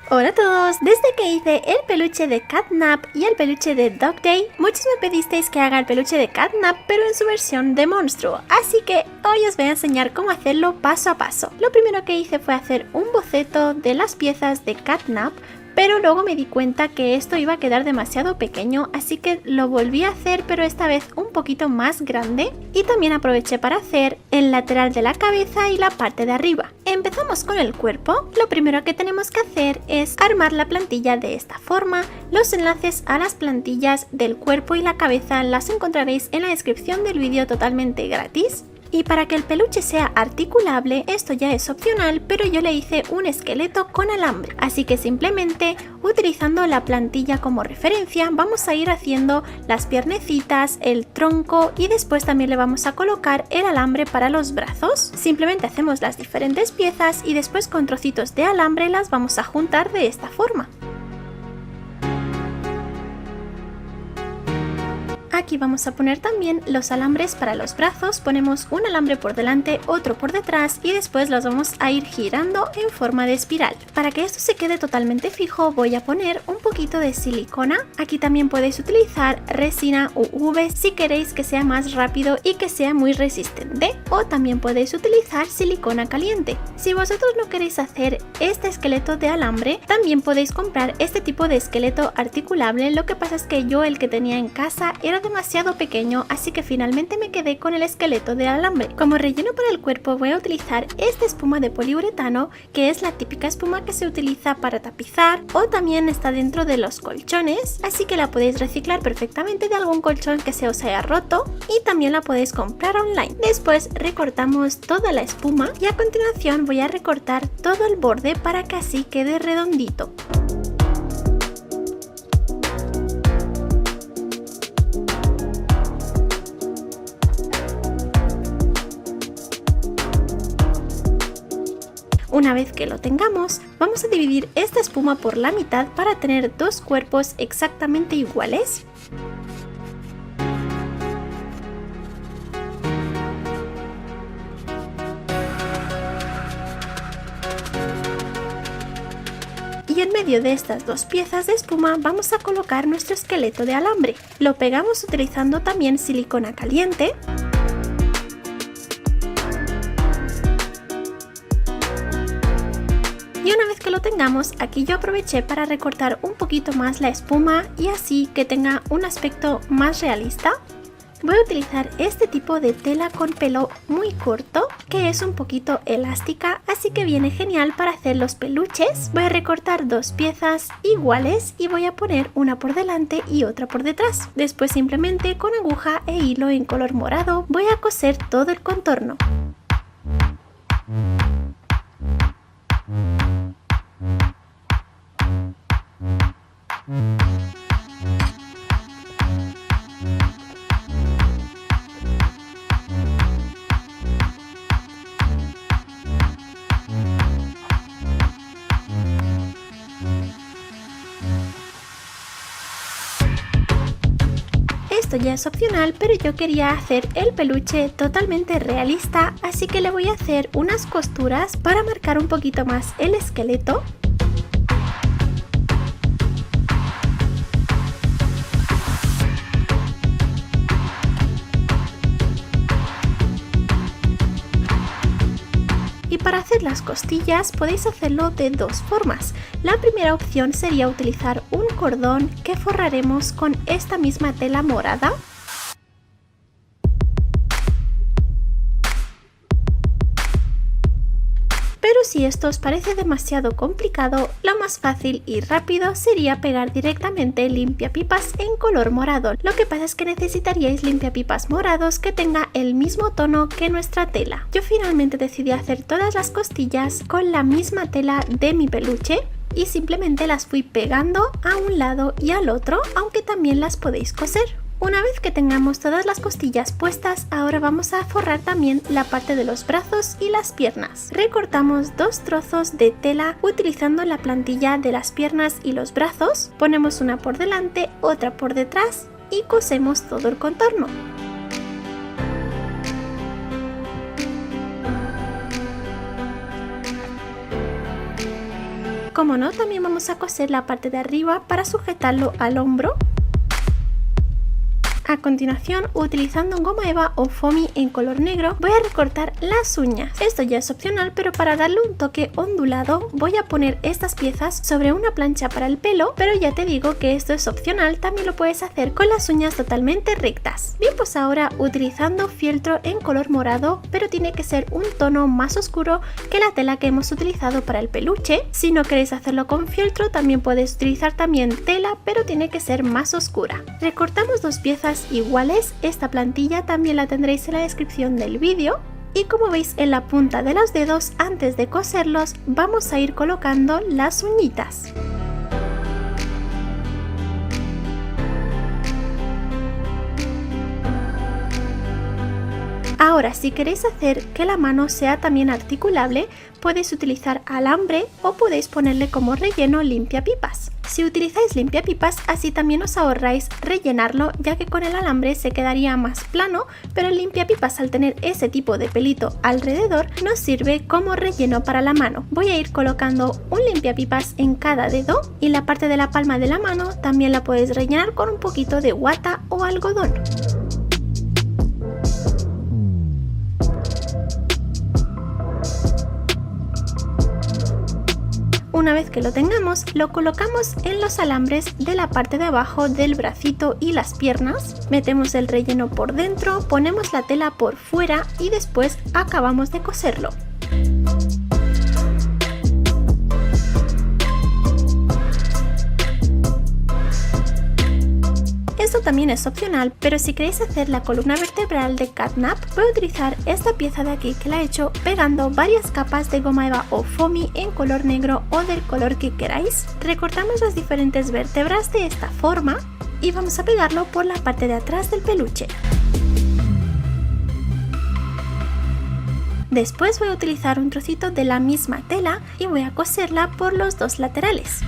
Hola a todos, desde que hice el peluche de Catnap y el peluche de Dog Day, muchos me pedisteis que haga el peluche de Catnap pero en su versión de monstruo, así que hoy os voy a enseñar cómo hacerlo paso a paso. Lo primero que hice fue hacer un boceto de las piezas de Catnap, pero luego me di cuenta que esto iba a quedar demasiado pequeño, así que lo volví a hacer, pero esta vez un poquito más grande, y también aproveché para hacer el lateral de la cabeza y la parte de arriba. Empezamos con el cuerpo. Lo primero que tenemos que hacer es armar la plantilla de esta forma. Los enlaces a las plantillas del cuerpo y la cabeza las encontraréis en la descripción del vídeo totalmente gratis. Y para que el peluche sea articulable, esto ya es opcional, pero yo le hice un esqueleto con alambre. Así que simplemente utilizando la plantilla como referencia vamos a ir haciendo las piernecitas, el tronco y después también le vamos a colocar el alambre para los brazos. Simplemente hacemos las diferentes piezas y después con trocitos de alambre las vamos a juntar de esta forma. Aquí vamos a poner también los alambres para los brazos. Ponemos un alambre por delante, otro por detrás y después los vamos a ir girando en forma de espiral. Para que esto se quede totalmente fijo voy a poner un poquito de silicona. Aquí también podéis utilizar resina UV si queréis que sea más rápido y que sea muy resistente, o también podéis utilizar silicona caliente. Si vosotros no queréis hacer este esqueleto de alambre, también podéis comprar este tipo de esqueleto articulable. Lo que pasa es que yo el que tenía en casa era demasiado pequeño, así que finalmente me quedé con el esqueleto de alambre. Como relleno para el cuerpo voy a utilizar esta espuma de poliuretano, que es la típica espuma que se utiliza para tapizar o también está dentro de los colchones, así que la podéis reciclar perfectamente de algún colchón que se os haya roto y también la podéis comprar online. Después recortamos toda la espuma y a continuación voy a recortar todo el borde para que así quede redondito. Una vez que lo tengamos, vamos a dividir esta espuma por la mitad para tener dos cuerpos exactamente iguales. Y en medio de estas dos piezas de espuma vamos a colocar nuestro esqueleto de alambre. Lo pegamos utilizando también silicona caliente. Y una vez que lo tengamos, aquí yo aproveché para recortar un poquito más la espuma y así que tenga un aspecto más realista. Voy a utilizar este tipo de tela con pelo muy corto, que es un poquito elástica, así que viene genial para hacer los peluches. Voy a recortar dos piezas iguales y voy a poner una por delante y otra por detrás. Después simplemente con aguja e hilo en color morado voy a coser todo el contorno. Esto ya es opcional, pero yo quería hacer el peluche totalmente realista, así que le voy a hacer unas costuras para marcar un poquito más el esqueleto. Y para hacer las costillas podéis hacerlo de dos formas. La primera opción sería utilizar un cordón que forraremos con esta misma tela morada. Pero si esto os parece demasiado complicado, lo más fácil y rápido sería pegar directamente limpiapipas en color morado. Lo que pasa es que necesitaríais limpiapipas morados que tenga el mismo tono que nuestra tela. Yo finalmente decidí hacer todas las costillas con la misma tela de mi peluche y simplemente las fui pegando a un lado y al otro, aunque también las podéis coser. Una vez que tengamos todas las costillas puestas, ahora vamos a forrar también la parte de los brazos y las piernas. Recortamos dos trozos de tela utilizando la plantilla de las piernas y los brazos, ponemos una por delante, otra por detrás y cosemos todo el contorno. Como no, también vamos a coser la parte de arriba para sujetarlo al hombro. A continuación, utilizando un goma eva o foamy en color negro, voy a recortar las uñas. Esto ya es opcional, pero para darle un toque ondulado voy a poner estas piezas sobre una plancha para el pelo, pero ya te digo que esto es opcional, también lo puedes hacer con las uñas totalmente rectas. Bien, pues ahora utilizando fieltro en color morado, pero tiene que ser un tono más oscuro que la tela que hemos utilizado para el peluche. Si no queréis hacerlo con fieltro, también puedes utilizar también tela, pero tiene que ser más oscura. Recortamos dos piezas iguales, esta plantilla también la tendréis en la descripción del vídeo. Y como veis en la punta de los dedos, antes de coserlos, vamos a ir colocando las uñitas. Ahora, si queréis hacer que la mano sea también articulable, podéis utilizar alambre o podéis ponerle como relleno limpiapipas. Si utilizáis limpiapipas, así también os ahorráis rellenarlo, ya que con el alambre se quedaría más plano, pero el limpiapipas, al tener ese tipo de pelito alrededor, nos sirve como relleno para la mano. Voy a ir colocando un limpiapipas en cada dedo y la parte de la palma de la mano también la podéis rellenar con un poquito de guata o algodón. Una vez que lo tengamos, lo colocamos en los alambres de la parte de abajo del bracito y las piernas, metemos el relleno por dentro, ponemos la tela por fuera y después acabamos de coserlo. Esto también es opcional, pero si queréis hacer la columna vertebral de Catnap, voy a utilizar esta pieza de aquí que la he hecho pegando varias capas de goma eva o foamy en color negro o del color que queráis. Recortamos las diferentes vértebras de esta forma y vamos a pegarlo por la parte de atrás del peluche. Después voy a utilizar un trocito de la misma tela y voy a coserla por los dos laterales.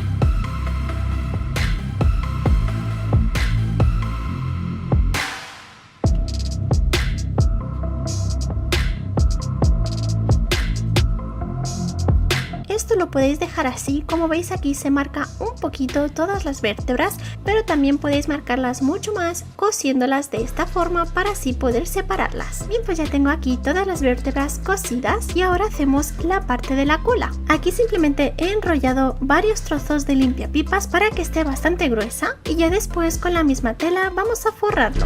Esto lo podéis dejar así, como veis aquí se marca un poquito todas las vértebras, pero también podéis marcarlas mucho más cosiéndolas de esta forma para así poder separarlas. Bien, pues ya tengo aquí todas las vértebras cosidas y ahora hacemos la parte de la cola. Aquí simplemente he enrollado varios trozos de limpiapipas para que esté bastante gruesa y ya después con la misma tela vamos a forrarlo.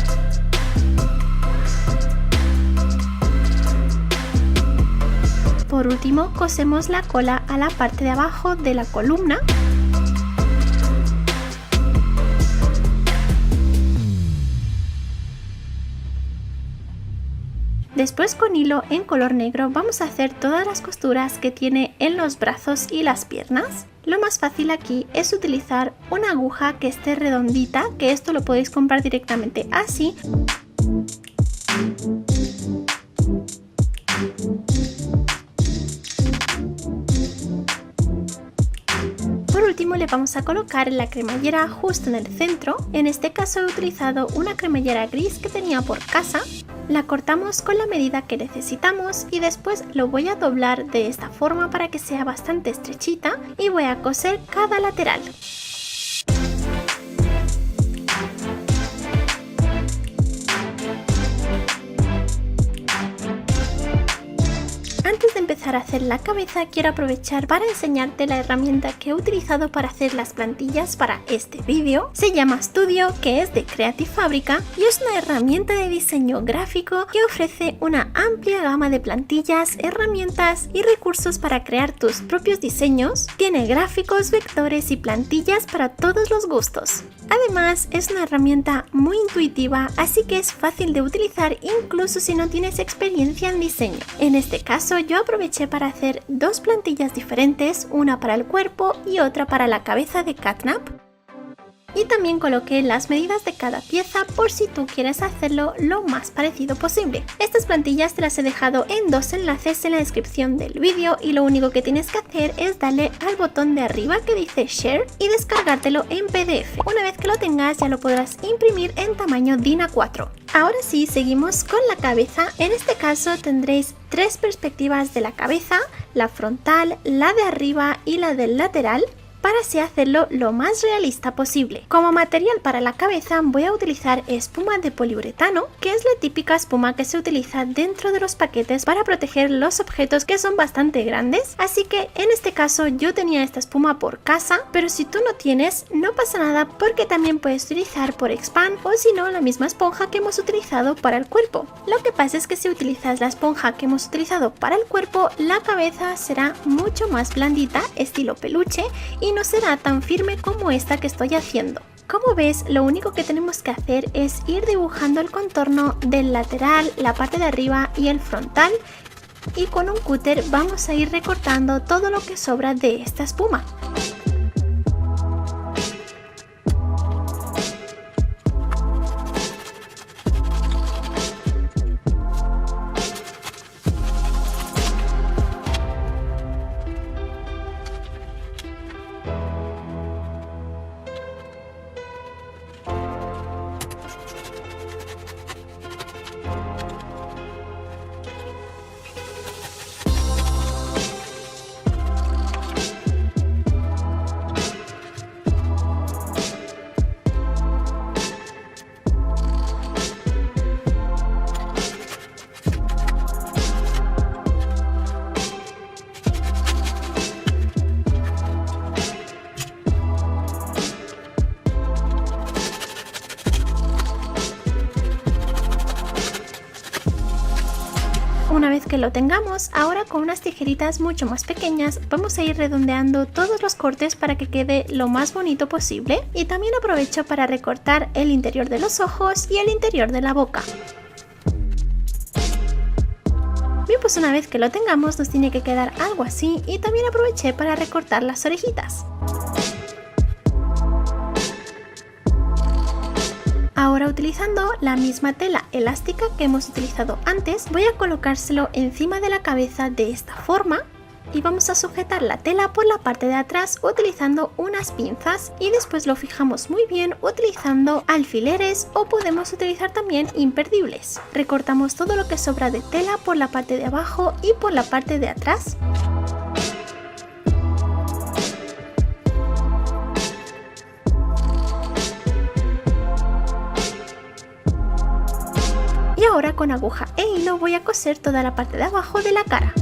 Por último, cosemos la cola a la parte de abajo de la columna. Después con hilo en color negro vamos a hacer todas las costuras que tiene en los brazos y las piernas. Lo más fácil aquí es utilizar una aguja que esté redondita, que esto lo podéis comprar directamente así. Por último le vamos a colocar la cremallera justo en el centro. En este caso he utilizado una cremallera gris que tenía por casa. La cortamos con la medida que necesitamos y después lo voy a doblar de esta forma para que sea bastante estrechita y voy a coser cada lateral. Antes de empezar a hacer la cabeza, quiero aprovechar para enseñarte la herramienta que he utilizado para hacer las plantillas para este vídeo. Se llama Studio, que es de Creative Fabrica y es una herramienta de diseño gráfico que ofrece una amplia gama de plantillas, herramientas y recursos para crear tus propios diseños. Tiene gráficos, vectores y plantillas para todos los gustos. Además, es una herramienta muy intuitiva, así que es fácil de utilizar incluso si no tienes experiencia en diseño. En este caso, yo aproveché para hacer dos plantillas diferentes, una para el cuerpo y otra para la cabeza de Catnap. Y también coloqué las medidas de cada pieza por si tú quieres hacerlo lo más parecido posible. Estas plantillas te las he dejado en 2 enlaces en la descripción del vídeo y lo único que tienes que hacer es darle al botón de arriba que dice Share y descargártelo en PDF. Una vez que lo tengas ya lo podrás imprimir en tamaño DIN A4. Ahora sí, seguimos con la cabeza. En este caso tendréis 3 perspectivas de la cabeza, la frontal, la de arriba y la del lateral, para así hacerlo lo más realista posible. Como material para la cabeza voy a utilizar espuma de poliuretano, que es la típica espuma que se utiliza dentro de los paquetes para proteger los objetos que son bastante grandes, así que en este caso yo tenía esta espuma por casa, pero si tú no tienes no pasa nada porque también puedes utilizar por Expand o si no la misma esponja que hemos utilizado para el cuerpo. Lo que pasa es que si utilizas la esponja que hemos utilizado para el cuerpo, la cabeza será mucho más blandita, estilo peluche, y no será tan firme como esta que estoy haciendo. Como ves, lo único que tenemos que hacer es ir dibujando el contorno del lateral, la parte de arriba y el frontal, y con un cúter vamos a ir recortando todo lo que sobra de esta espuma. Una vez que lo tengamos, ahora con unas tijeritas mucho más pequeñas vamos a ir redondeando todos los cortes para que quede lo más bonito posible, y también aprovecho para recortar el interior de los ojos y el interior de la boca. Bien, pues una vez que lo tengamos nos tiene que quedar algo así, y también aproveché para recortar las orejitas. Ahora, utilizando la misma tela elástica que hemos utilizado antes, voy a colocárselo encima de la cabeza de esta forma y vamos a sujetar la tela por la parte de atrás utilizando unas pinzas, y después lo fijamos muy bien utilizando alfileres o podemos utilizar también imperdibles. Recortamos todo lo que sobra de tela por la parte de abajo y por la parte de atrás. Y ahora con aguja e hilo voy a coser toda la parte de abajo de la cara.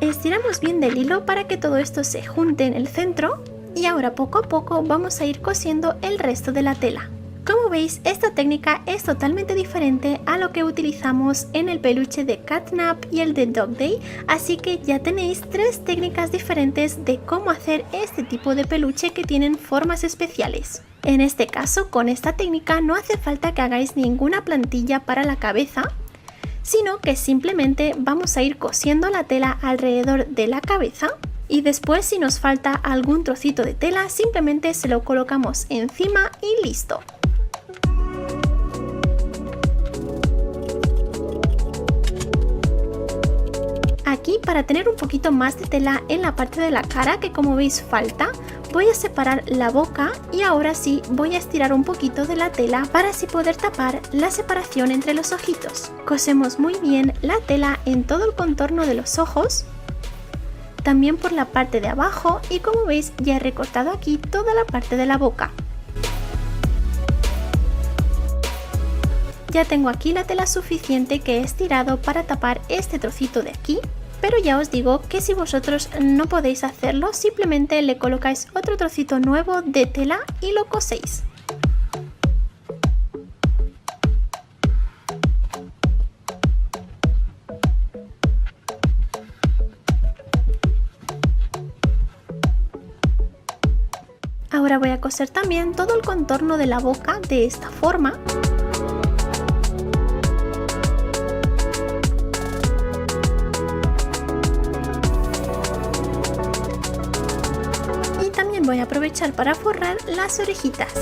Estiramos bien del hilo para que todo esto se junte en el centro, y ahora poco a poco vamos a ir cosiendo el resto de la tela. Como veis, esta técnica es totalmente diferente a lo que utilizamos en el peluche de Catnap y el de Dog Day, así que ya tenéis 3 técnicas diferentes de cómo hacer este tipo de peluche que tienen formas especiales. En este caso, con esta técnica no hace falta que hagáis ninguna plantilla para la cabeza, sino que simplemente vamos a ir cosiendo la tela alrededor de la cabeza. Y después, si nos falta algún trocito de tela, simplemente se lo colocamos encima y listo. Aquí, para tener un poquito más de tela en la parte de la cara, que como veis falta, voy a separar la boca y ahora sí voy a estirar un poquito de la tela para así poder tapar la separación entre los ojitos. Cosemos muy bien la tela en todo el contorno de los ojos, también por la parte de abajo, y como veis ya he recortado aquí toda la parte de la boca. Ya tengo aquí la tela suficiente que he estirado para tapar este trocito de aquí, pero ya os digo que si vosotros no podéis hacerlo, simplemente le colocáis otro trocito nuevo de tela y lo coséis. Ahora voy a coser también todo el contorno de la boca de esta forma. voy a aprovechar para forrar las orejitas.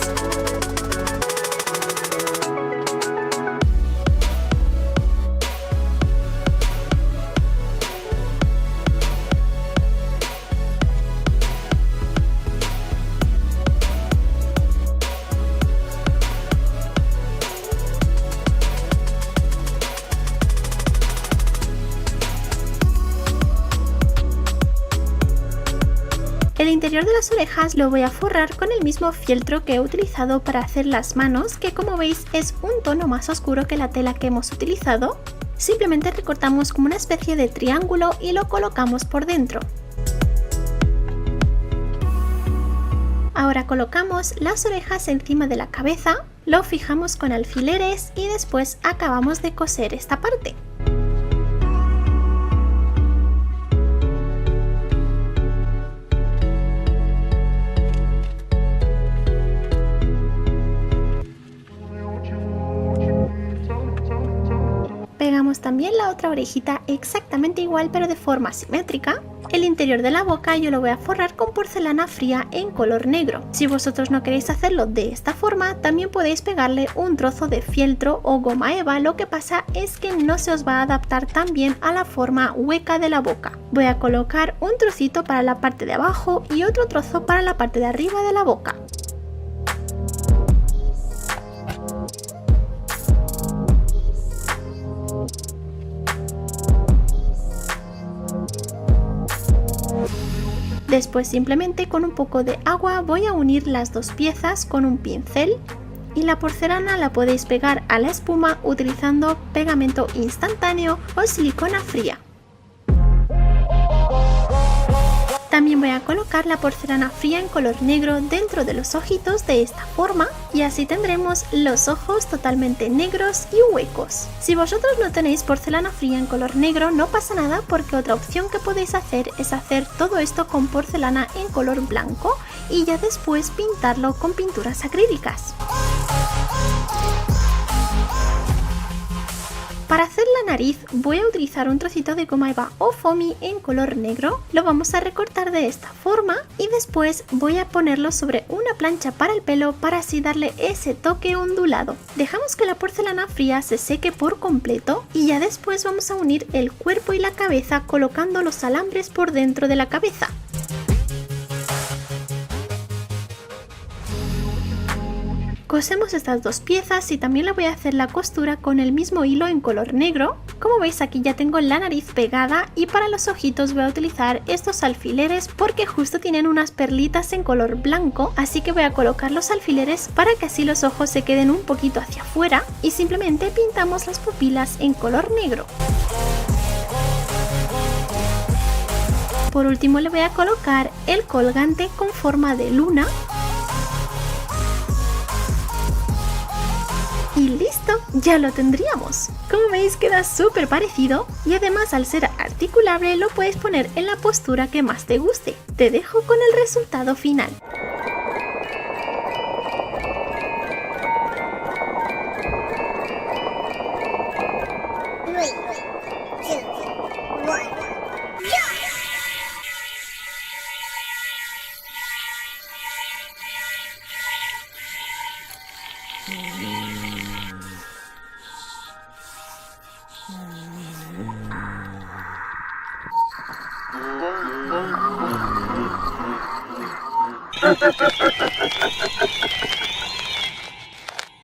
El interior de las orejas lo voy a forrar con el mismo fieltro que he utilizado para hacer las manos, que como veis es un tono más oscuro que la tela que hemos utilizado. Simplemente recortamos como una especie de triángulo y lo colocamos por dentro. Ahora colocamos las orejas encima de la cabeza, lo fijamos con alfileres y después acabamos de coser esta parte. Pegamos también la otra orejita exactamente igual pero de forma simétrica. El interior de la boca yo lo voy a forrar con porcelana fría en color negro. Si vosotros no queréis hacerlo de esta forma, también podéis pegarle un trozo de fieltro o goma eva, lo que pasa es que no se os va a adaptar tan bien a la forma hueca de la boca. Voy a colocar un trocito para la parte de abajo y otro trozo para la parte de arriba de la boca. Después simplemente con un poco de agua voy a unir las dos piezas con un pincel y la porcelana la podéis pegar a la espuma utilizando pegamento instantáneo o silicona fría. También voy a colocar la porcelana fría en color negro dentro de los ojitos de esta forma y así tendremos los ojos totalmente negros y huecos. Si vosotros no tenéis porcelana fría en color negro no pasa nada, porque otra opción que podéis hacer es hacer todo esto con porcelana en color blanco y ya después pintarlo con pinturas acrílicas. Para hacer la nariz voy a utilizar un trocito de goma eva o foamy en color negro, lo vamos a recortar de esta forma y después voy a ponerlo sobre una plancha para el pelo para así darle ese toque ondulado. Dejamos que la porcelana fría se seque por completo y ya después vamos a unir el cuerpo y la cabeza colocando los alambres por dentro de la cabeza. Cosemos estas dos piezas y también le voy a hacer la costura con el mismo hilo en color negro. Como veis aquí ya tengo la nariz pegada y para los ojitos voy a utilizar estos alfileres porque justo tienen unas perlitas en color blanco, así que voy a colocar los alfileres para que así los ojos se queden un poquito hacia afuera y simplemente pintamos las pupilas en color negro. Por último le voy a colocar el colgante con forma de luna. Y listo, ya lo tendríamos. Como veis queda súper parecido y además al ser articulable lo puedes poner en la postura que más te guste. Te dejo con el resultado final.